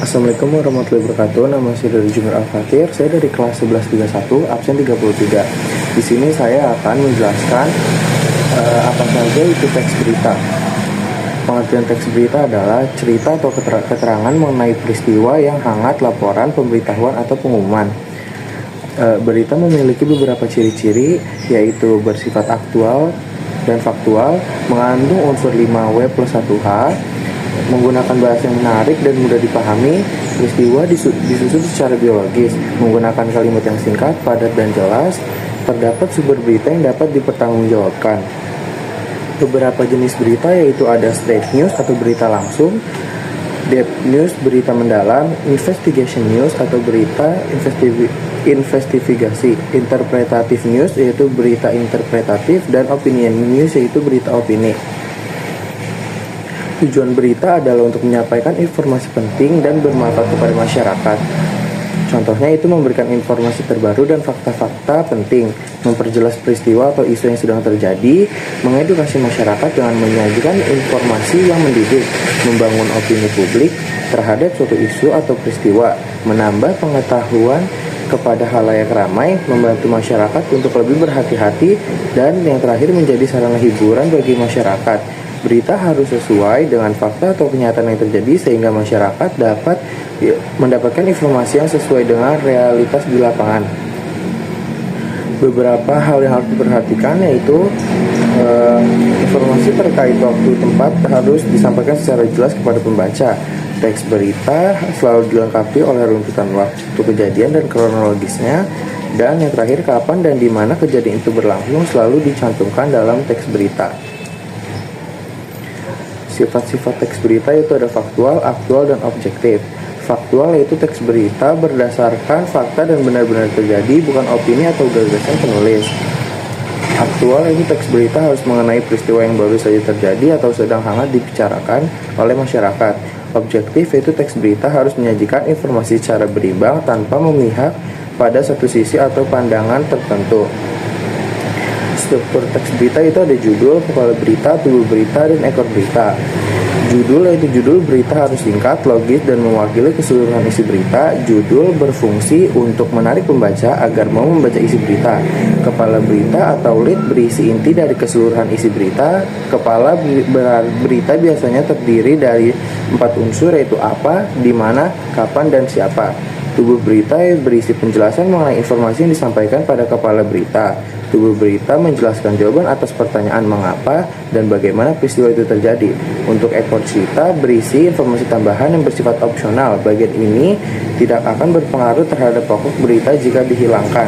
Assalamualaikum warahmatullahi wabarakatuh. Nama saya dari Junior Al-Fatir. Saya dari kelas 1131, absen 33. Di sini saya akan menjelaskan apa saja itu teks berita. Pengertian teks berita adalah cerita atau keterangan mengenai peristiwa yang hangat, laporan, pemberitahuan, atau pengumuman. Berita memiliki beberapa ciri-ciri, yaitu bersifat aktual dan faktual, mengandung unsur 5W plus 1H, menggunakan bahasa yang menarik dan mudah dipahami, peristiwa disusun secara biologis, menggunakan kalimat yang singkat, padat, dan jelas, terdapat sumber berita yang dapat dipertanggungjawabkan. Beberapa jenis berita yaitu ada straight news atau berita langsung, depth news berita mendalam, investigation news atau berita investigasi, interpretative news yaitu berita interpretatif, dan opinion news yaitu berita opini. Tujuan berita adalah untuk menyampaikan informasi penting dan bermanfaat kepada masyarakat. Contohnya itu memberikan informasi terbaru dan fakta-fakta penting, memperjelas peristiwa atau isu yang sedang terjadi, mengedukasi masyarakat dengan menyajikan informasi yang mendidik, membangun opini publik terhadap suatu isu atau peristiwa, menambah pengetahuan kepada halayak ramai, membantu masyarakat untuk lebih berhati-hati, dan yang terakhir menjadi sarana hiburan bagi masyarakat. Berita harus sesuai dengan fakta atau kenyataan yang terjadi sehingga masyarakat dapat mendapatkan informasi yang sesuai dengan realitas di lapangan. Beberapa hal yang harus diperhatikan yaitu informasi terkait waktu tempat harus disampaikan secara jelas kepada pembaca. Teks berita selalu dilengkapi oleh runtutan waktu kejadian dan kronologisnya, dan yang terakhir kapan dan di mana kejadian itu berlangsung selalu dicantumkan dalam teks berita. Sifat-sifat teks berita itu ada faktual, aktual, dan objektif. Faktual yaitu teks berita berdasarkan fakta dan benar-benar terjadi, bukan opini atau gagasan penulis. Aktual yaitu teks berita harus mengenai peristiwa yang baru saja terjadi atau sedang hangat dibicarakan oleh masyarakat. Objektif yaitu teks berita harus menyajikan informasi secara berimbang tanpa memihak pada satu sisi atau pandangan tertentu. Struktur teks berita itu ada judul, kepala berita, tubuh berita, dan ekor berita. Judul yaitu judul berita harus singkat, logis, dan mewakili keseluruhan isi berita. Judul berfungsi untuk menarik pembaca agar mau membaca isi berita. Kepala berita atau lead berisi inti dari keseluruhan isi berita. Kepala berita biasanya terdiri dari 4 unsur yaitu apa, di mana, kapan, dan siapa. Tubuh berita berisi penjelasan mengenai informasi yang disampaikan pada kepala berita. Tubuh berita menjelaskan jawaban atas pertanyaan mengapa dan bagaimana peristiwa itu terjadi. Untuk ekor cerita berisi informasi tambahan yang bersifat opsional. Bagian ini tidak akan berpengaruh terhadap pokok berita jika dihilangkan.